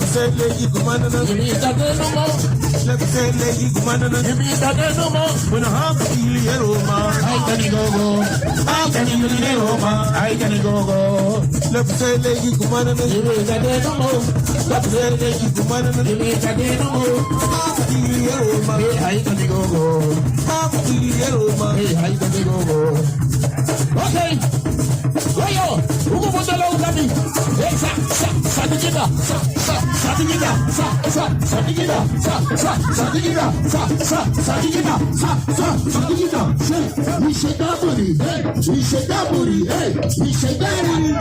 say lady commander, give me that no more. Let me say lady commander, give me that no more. When I have to be yellow man, I can go. I can go yellow man, I can go. Let me say lady commander, give me that no more. Let me say lady commander, give me that no more. I can go yellow man, I can go. I can go yellow man, I can go. Okay. Oyo, uko botala ukami. Sadigida. We shake that booty, hey. We shake that booty, hey. We shake that, hey.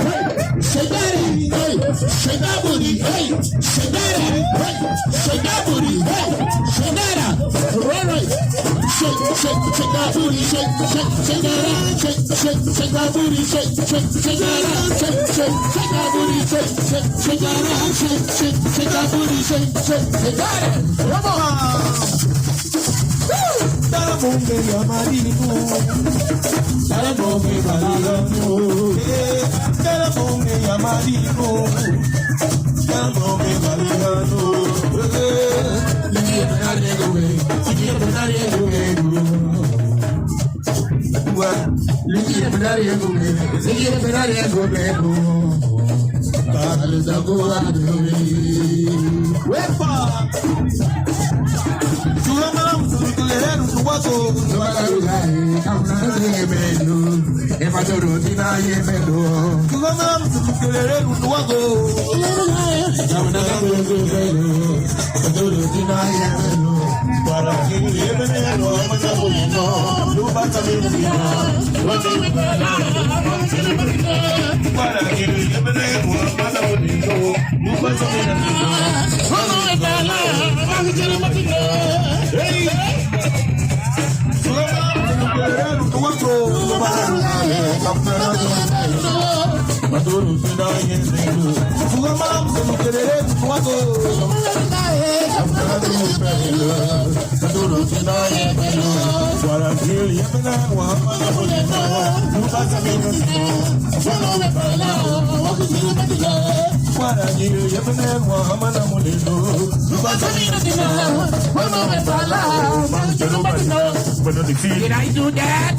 Shake that, hey. Shake that booty, hey. Shake that, hey. Shake that booty, hey. Shake that, right. Shake that booty, shake that booty, shake that booty, shake that booty, shake that. Come on. Darabonge ya marino, darabonge marino, darabonge ya marino, darabonge marino. Did I do that?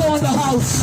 On the house.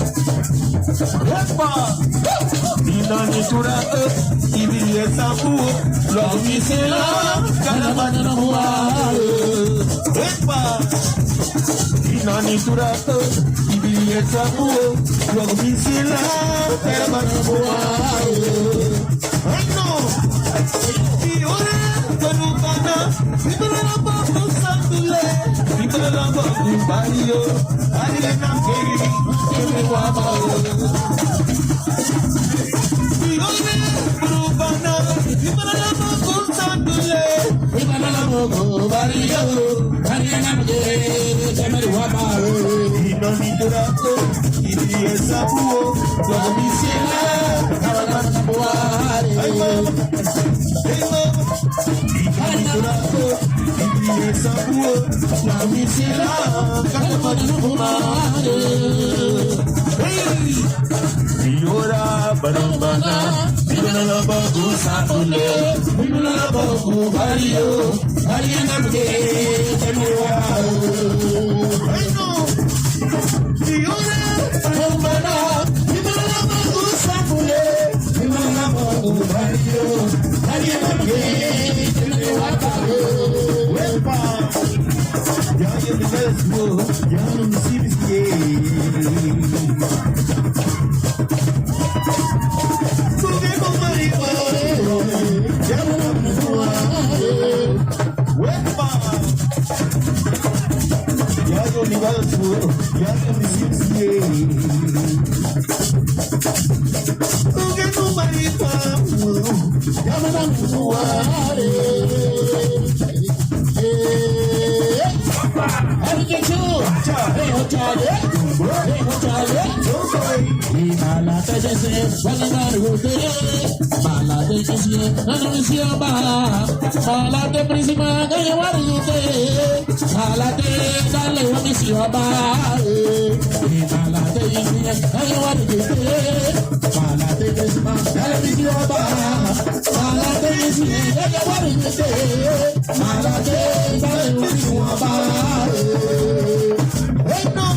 Malate prisma gaya warite, malate dale wami siwaba, malate isiya gaya warite, malate prisma dale wami siwaba, malate isiya gaya warite, malate dale wami siwaba. Hey no,